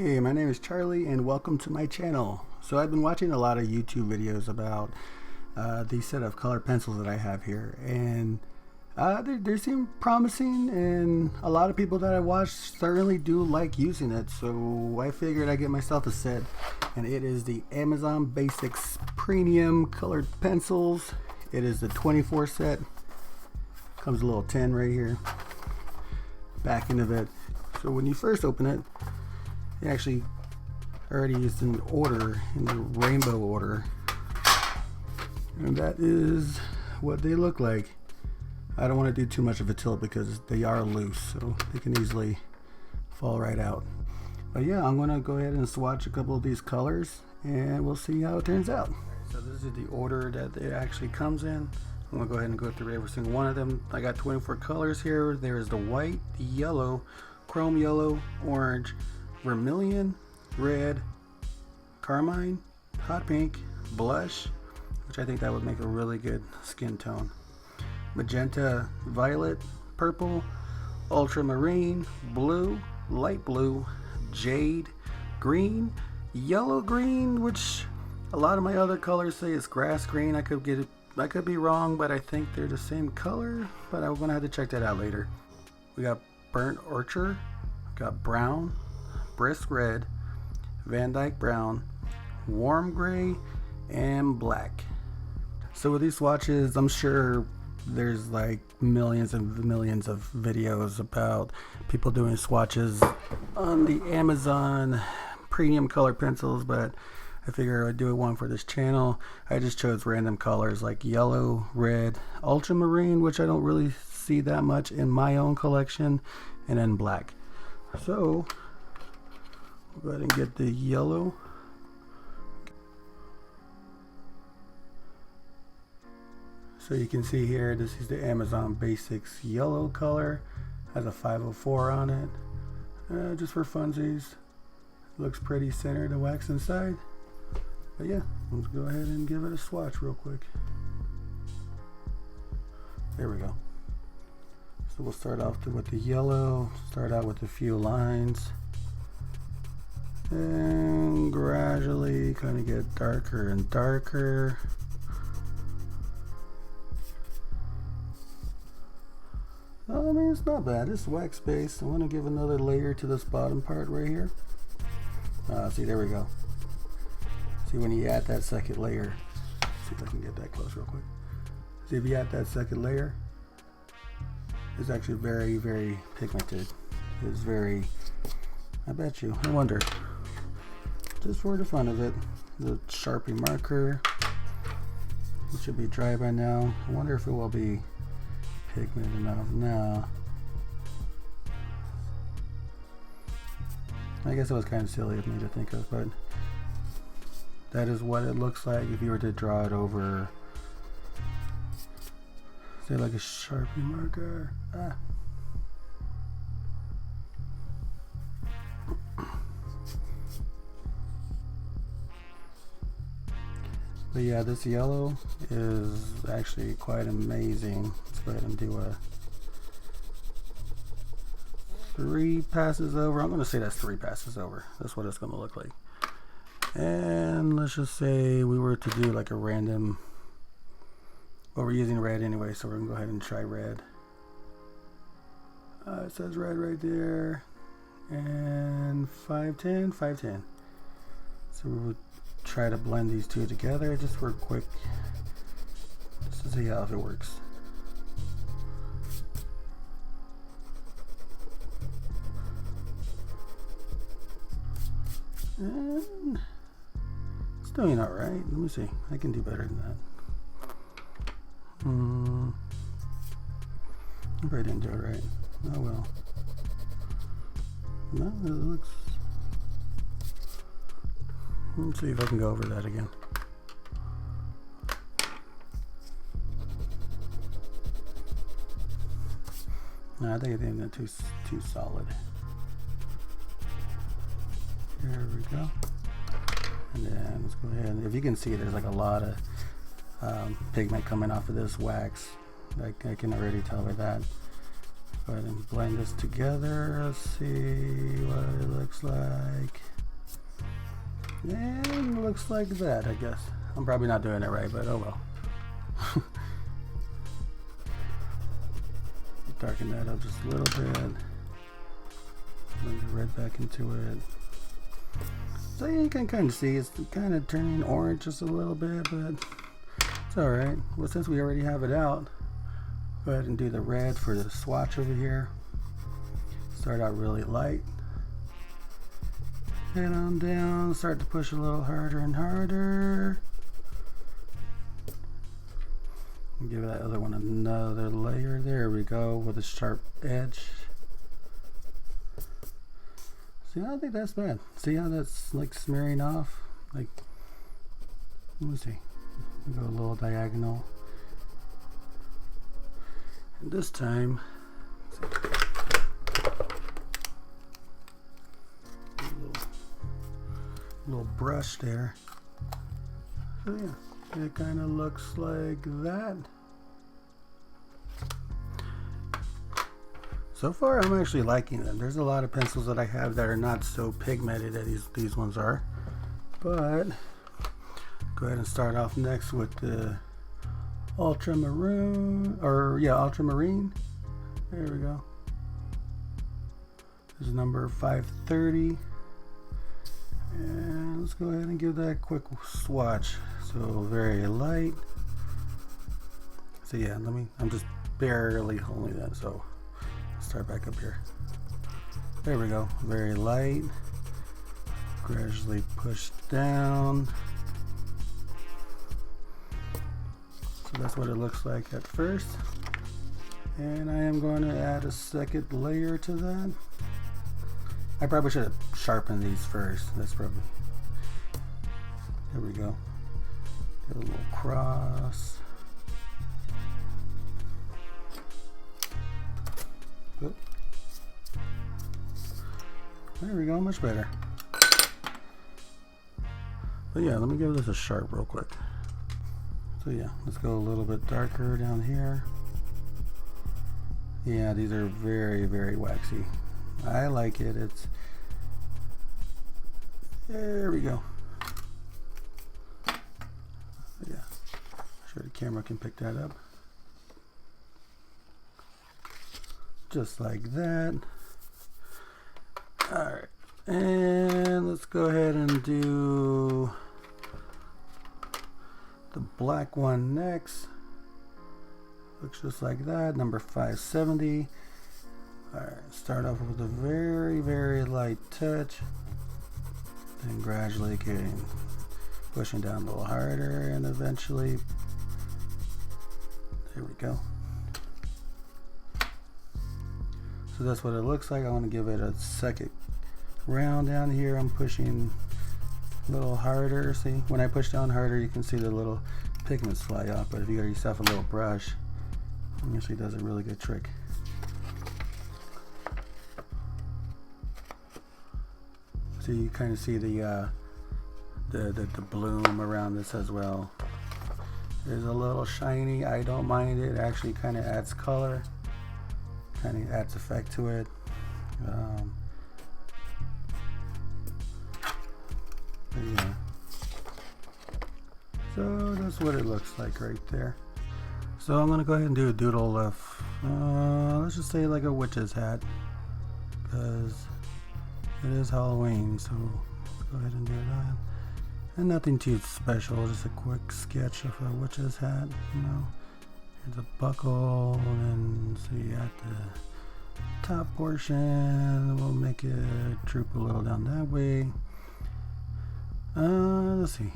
Hey, my name is Charlie and welcome to my channel. So I've been watching a lot of YouTube videos about these set of color pencils that I have here, and they seem promising, and a lot of people that I watch certainly do like using it. So I figured I'd get myself a set, and it is the Amazon Basics Premium Colored Pencils. It is the 24 set. Comes a little tin right here, back end of it. So when you first open it, it actually already is in order, in the rainbow order, and that is what they look like. I don't want to do too much of a tilt because they are loose, so they can easily fall right out. But yeah, I'm gonna go ahead and swatch a couple of these colors and we'll see how it turns out. So this is the order that it actually comes in. I'm gonna go ahead and go through every single one of them. I got 24 colors here. There is the white, the yellow, chrome yellow, orange, vermilion, red, carmine, hot pink, blush, which I think that would make a really good skin tone, magenta, violet, purple, ultramarine, blue, light blue, jade, green, yellow green, which a lot of my other colors say is grass green. I could be wrong, but I think they're the same color, but I'm gonna have to check that out later. We got burnt orchard, got brown, brisk red, Van Dyke brown, warm gray, and black. So with these swatches, I'm sure there's like millions and millions of videos about people doing swatches on the Amazon Premium Color Pencils, but I figure I'd do one for this channel. I just chose random colors like yellow, red, ultramarine, which I don't really see that much in my own collection, and then black. So we'll go ahead and get the yellow. So you can see here, this is the Amazon Basics yellow color. Has a 504 on it. Just for funsies. Looks pretty centered and wax inside. But yeah, let's go ahead and give it a swatch real quick. There we go. So we'll start off with the yellow, start out with a few lines, and gradually kind of get darker and darker. I mean, it's not bad. It's wax based. I want to give another layer to this bottom part right here. See, there we go. See, when you add that second layer, see if I can get that close real quick. See, if you add that second layer, it's actually very, very pigmented. It's very, I bet you, I wonder, just for the fun of it, the Sharpie marker, it should be dry by now. I wonder if it will be pigmented enough. No. I guess it was kind of silly of me to think of, but that is what it looks like if you were to draw it over, say, like a Sharpie marker. But yeah, this yellow is actually quite amazing. Let's go ahead and do a 3 passes over. I'm going to say that's 3 passes over. That's what it's going to look like. And let's just say we were to do like a random, well, we're using red anyway, so we're going to go ahead and try red. It says red right there, and 510, 510. So we would try to blend these two together just for a quick, just to see how it works. And it's doing all right. Let me see. I can do better than that. I probably didn't do it right. Oh well. No, it looks. Let's see if I can go over that again. No, I think I did too solid. There we go. And then let's go ahead. If you can see, there's like a lot of pigment coming off of this wax. Like I can already tell by that. Go ahead and blend this together. Let's see what it looks like. And looks like that, I guess. I'm probably not doing it right, but oh well. Darken that up just a little bit. Bring the red back into it. So you can kind of see it's kind of turning orange just a little bit, but it's alright. Well, since we already have it out, go ahead and do the red for the swatch over here. Start out really light. Head on down, start to push a little harder and harder. Give that other one another layer. There we go, with a sharp edge. See, I don't think that's bad. See how that's like smearing off? Like, let me see. Go a little diagonal. And this time, little brush there. So yeah, it kind of looks like that. So far, I'm actually liking them. There's a lot of pencils that I have that are not so pigmented as these ones are. But go ahead and start off next with the ultramarine, ultramarine. There we go. This is number 530. And let's go ahead and give that a quick swatch. So very light. So yeah, I'm just barely holding that. So start back up here. There we go. Very light. Gradually push down. So that's what it looks like at first. And I am going to add a second layer to that. I probably should have sharpened these first. That's probably. There we go. Get a little cross. Oop. There we go, much better. But yeah, let me give this a sharp real quick. So yeah, let's go a little bit darker down here. Yeah, these are very, very waxy. I like it. There we go. Yeah, sure the camera can pick that up. Just like that. Alright, and let's go ahead and do the black one next. Looks just like that, number 570. Alright, start off with a very, very light touch. Then gradually pushing down a little harder, and eventually, there we go. So that's what it looks like. I want to give it a second round down here. I'm pushing a little harder. See, when I push down harder, you can see the little pigments fly off. But if you got yourself a little brush, it actually does a really good trick. So you kind of see the bloom around this as well. There's a little shiny. I don't mind it. It actually kind of adds color. Kind of adds effect to it. Yeah. So that's what it looks like right there. So I'm gonna go ahead and do a doodle of, let's just say like a witch's hat, because it is Halloween. So let's go ahead and do that. And nothing too special, just a quick sketch of a witch's hat, you know. Here's a buckle, and see at the top portion, we'll make it droop a little down that way. Let's see,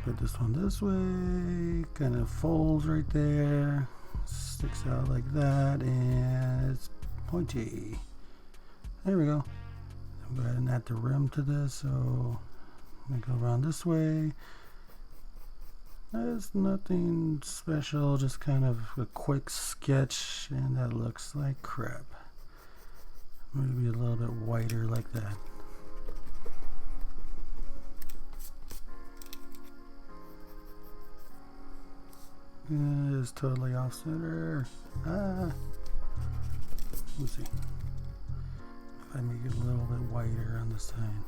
put this one this way, kind of folds right there, sticks out like that, and it's pointy. There we go. I'll go ahead and add the rim to this, so I'm gonna go around this way. There's nothing special, just kind of a quick sketch, and that looks like crap. Maybe a little bit whiter like that. It's totally off center. Let's see. If I make it a little bit whiter on this side.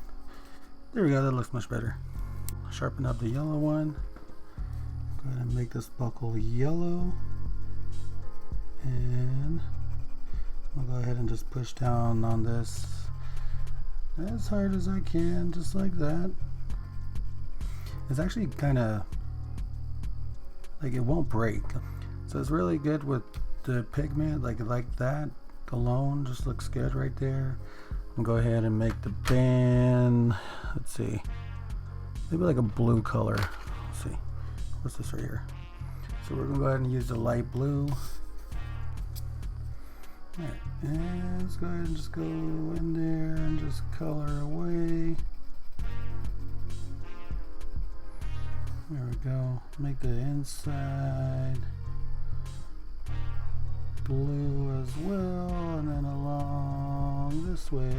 There we go, that looks much better. sharpen up the yellow one. Go ahead and make this buckle yellow. And I'll go ahead and just push down on this as hard as I can, just like that. It's actually kind of like it won't break, so it's really good with the pigment, like that alone just looks good right there. I'm gonna go ahead and make the band, let's see, maybe like a blue color. Let's see, what's this right here? So we're gonna go ahead and use the light blue. Alright, and let's go ahead and just go in there and just color away. There we go. Make the inside blue as well, and then along this way.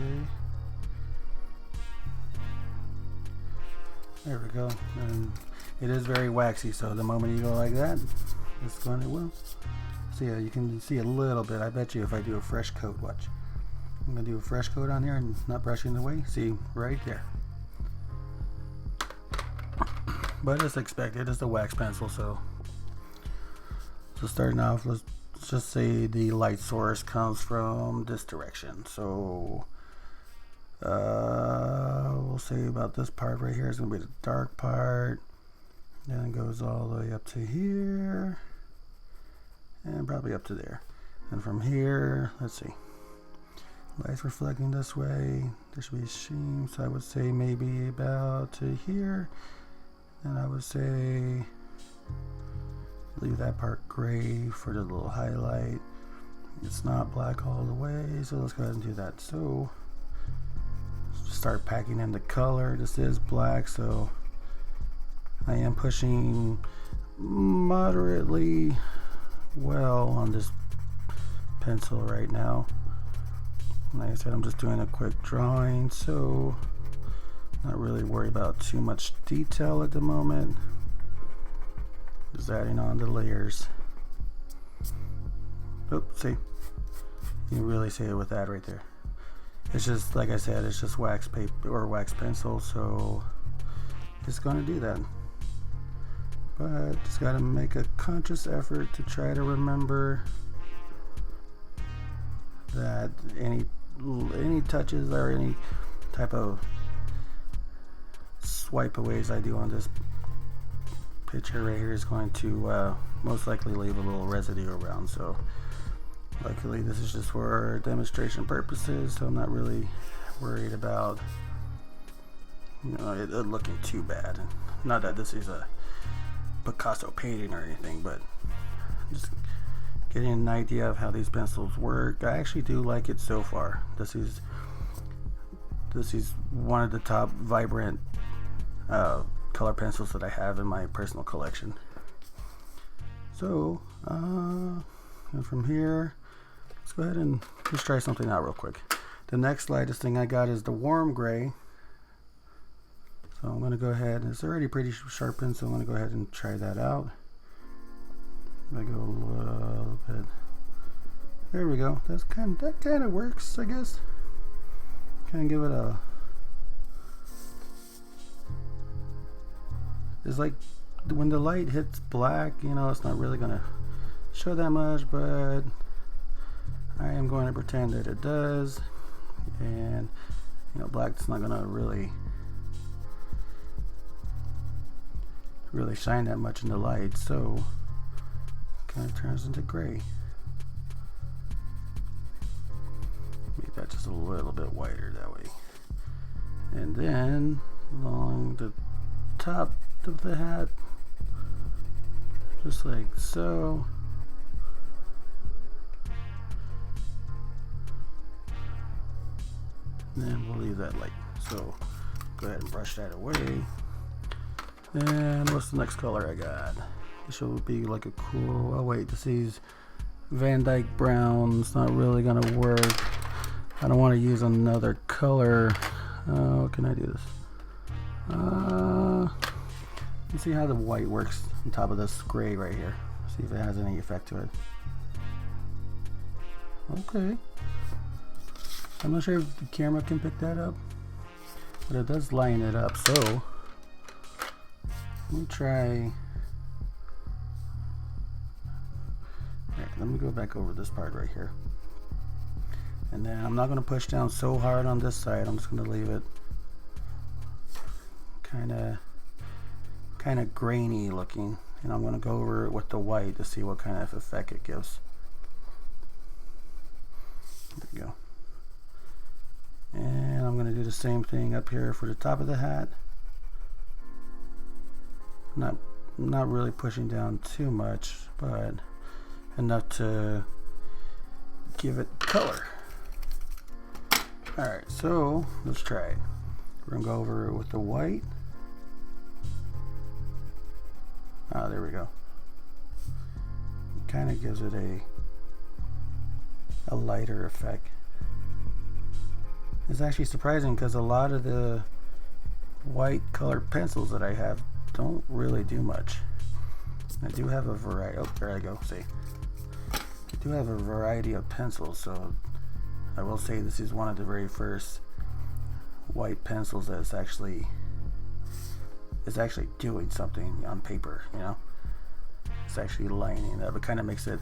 There we go. And it is very waxy, so the moment you go like that, it's going to will. So yeah, you can see a little bit. I bet you if I do a fresh coat, watch. I'm gonna do a fresh coat on here and not brushing it away. See, right there. But as expected, it's a wax pencil, so starting off, let's just say the light source comes from this direction. So we'll say about this part right here is gonna be the dark part. Then it goes all the way up to here. And probably up to there. And from here, let's see. Light's reflecting this way. There should be a sheen, so I would say maybe about to here. And I would say leave that part gray for the little highlight. It's not black all the way, so let's go ahead and do that. So start packing in the color. This is black, so I am pushing moderately well on this pencil right now. Like I said, I'm just doing a quick drawing, so not really worried about too much detail at the moment. Just adding on the layers. Oh, see, you really see it with that right there. It's just, like I said, it's just wax paper or wax pencil, so it's going to do that. But just got to make a conscious effort to try to remember that any touches or any type of swipe aways I do on this picture right here is going to most likely leave a little residue around. So luckily this is just for demonstration purposes, so I'm not really worried about it looking too bad. Not that this is a Picasso painting or anything, but just getting an idea of how these pencils work. I actually do like it so far. This is one of the top vibrant color pencils that I have in my personal collection. So and from here, let's go ahead and just try something out real quick. The next lightest thing I got is the warm gray. So I'm going to go ahead, and it's already pretty sharpened, so I'm going to go ahead and try that out. I go a little bit. There we go. That kind of works, I guess. Kind of give it a. It's like when the light hits black, it's not really going to show that much, but I am going to pretend that it does. And black's not going to really shine that much in the light, so kind of turns into gray. Make that just a little bit whiter that way. And then along the top of the hat, just like so. And then we'll leave that light. So go ahead and brush that away. And what's the next color I got? This will be like a cool, oh wait, this is Van Dyke Brown. It's not really gonna work. I don't want to use another color. How can I do this? Let's see how the white works on top of this gray right here. See if it has any effect to it. Okay. I'm not sure if the camera can pick that up, but it does line it up. So Let me try. Alright, let me go back over this part right here. And then I'm not going to push down so hard on this side. I'm just going to leave it kind of grainy looking. And I'm going to go over it with the white to see what kind of effect it gives. There we go. And I'm going to do the same thing up here for the top of the hat. Not really pushing down too much, but enough to give it color. Alright, so let's try it. We're going to go over it with the white. Ah, there we go. It kind of gives it a lighter effect. It's actually surprising because a lot of the white colored pencils that I have don't really do much. I do have a variety. Oh, there I go. See, I do have a variety of pencils, so I will say this is one of the very first white pencils that's actually doing something on paper. You know, it's actually lining up. It kind of makes it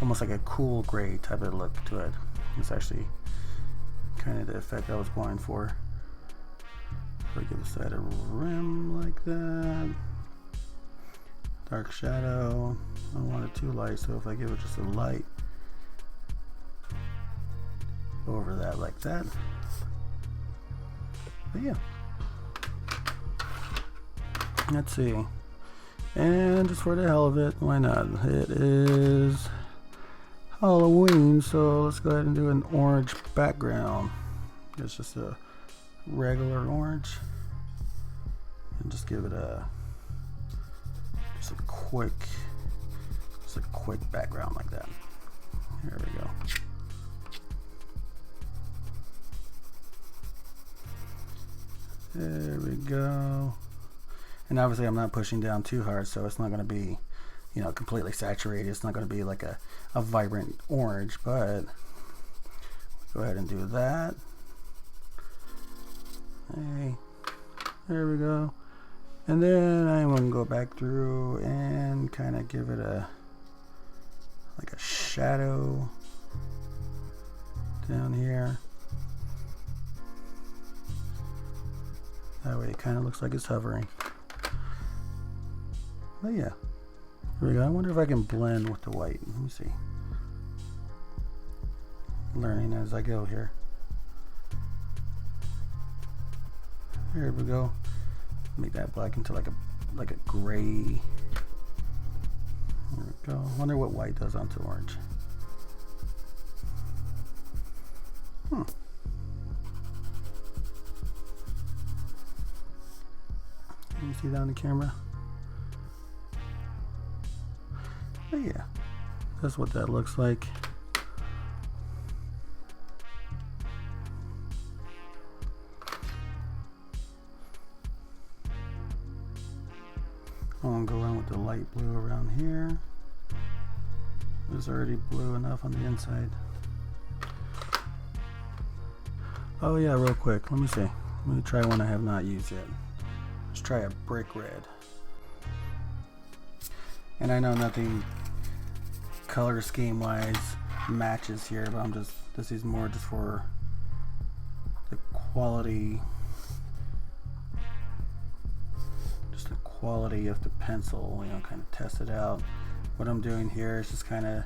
almost like a cool gray type of look to it. It's actually kind of the effect I was going for. So I give the side a rim like that. Dark shadow. I don't want it too light, so if I give it just a light over that like that. But yeah. Let's see. And just for the hell of it, why not? It is Halloween, so let's go ahead and do an orange background. It's just a regular orange. And just give it a quick background like that. There we go. There we go. And obviously I'm not pushing down too hard, so it's not going to be, you know, completely saturated. It's not going to be like a vibrant orange, but go ahead and do that. Hey, there we go. And then I'm going to go back through and kind of give it like a shadow down here. That way it kind of looks like it's hovering. But yeah, here we go. I wonder if I can blend with the white. Let me see. Learning as I go here. There we go. Make that black into like a gray. There we go. I wonder what white does onto orange. Can you see that on the camera? But yeah, that's what that looks like. I'm gonna go around with the light blue around here. There's already blue enough on the inside. Oh yeah, real quick, let me see. Let me try one I have not used yet. Let's try a brick red. And I know nothing color scheme wise matches here, but this is more just for the quality, of the pencil, you know, kind of test it out. What I'm doing here is just kind of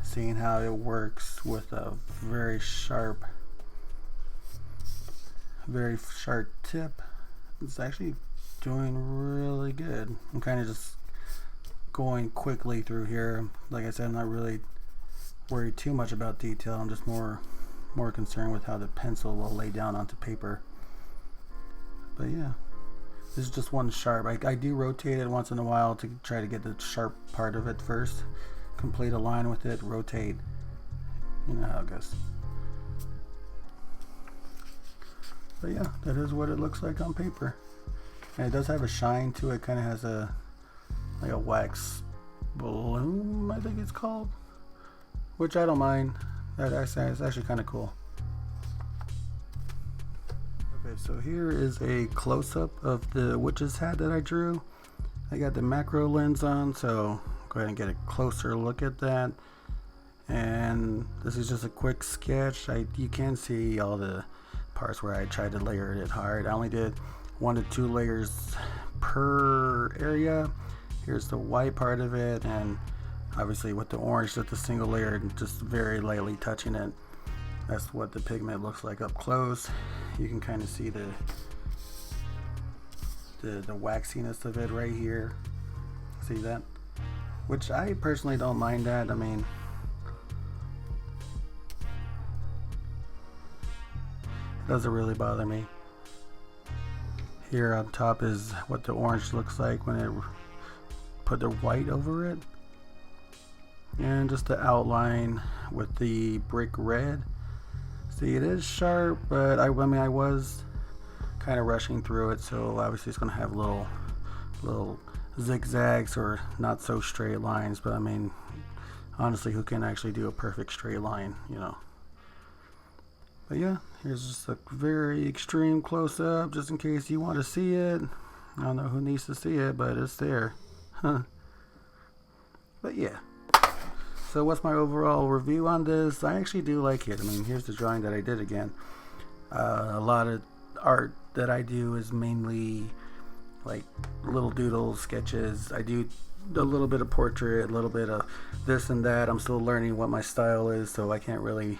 seeing how it works with a very sharp tip. It's actually doing really good. I'm kind of just going quickly through here. Like I said, I'm not really worried too much about detail. I'm just more concerned with how the pencil will lay down onto paper. But yeah, this is just one sharp. I do rotate it once in a while to try to get the sharp part of it first. Complete a line with it, rotate. You know how it goes. But yeah, that is what it looks like on paper. And it does have a shine to it. Kind of has like a wax bloom, I think it's called. Which I don't mind. It's actually kind of cool. Okay, so here is a close-up of the witch's hat that I drew. I got the macro lens on, so go ahead and get a closer look at that. And this is just a quick sketch. You can see all the parts where I tried to layer it hard. I only did 1 to 2 layers per area. Here's the white part of it, and obviously with the orange, just a single layer and just very lightly touching it. That's what the pigment looks like up close. You can kind of see the waxiness of it right here. See that? Which I personally don't mind that. I mean, it doesn't really bother me. Here on top is what the orange looks like when it put the white over it, and just the outline with the brick red. See, it is sharp, but I mean I was kind of rushing through it, so obviously it's gonna have little zigzags or not so straight lines, but I mean honestly, who can actually do a perfect straight line, you know? But yeah, here's just a very extreme close-up just in case you want to see it. I don't know who needs to see it, but it's there. Huh. But yeah, so what's my overall review on this? I actually do like it. I mean, here's the drawing that I did again. A lot of art that I do is mainly like little doodles, sketches. I do a little bit of portrait, a little bit of this and that. I'm still learning what my style is, so I can't really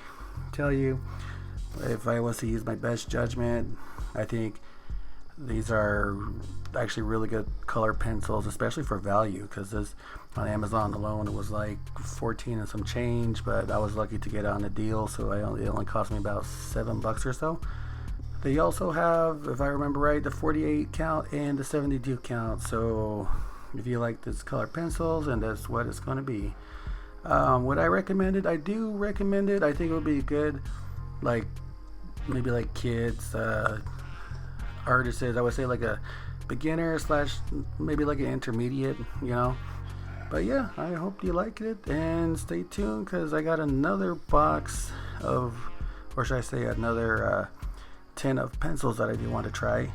tell you. If I was to use my best judgment, I think these are actually really good color pencils, especially for value, because this on Amazon alone it was like 14 and some change, but I was lucky to get it on a deal, so it only cost me about $7 or so. They also have, if I remember right, the 48 count and the 72 count, so if you like this color pencils, and that's what it's going to be. Would I recommend it? I do recommend it. I think it would be good, like maybe like kids, artists. I would say like a beginner slash maybe like an intermediate, you know. But yeah, I hope you like it, and stay tuned because I got another box of, or should I say another tin of pencils that I do want to try,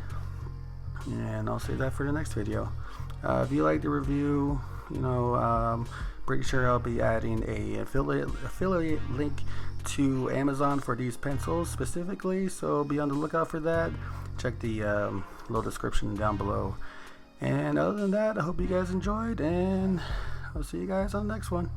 and I'll save that for the next video. If you like the review, you know, pretty sure I'll be adding a affiliate link to Amazon for these pencils specifically, so be on the lookout for that. Check the little description down below. And other than that, I hope you guys enjoyed, and I'll see you guys on the next one.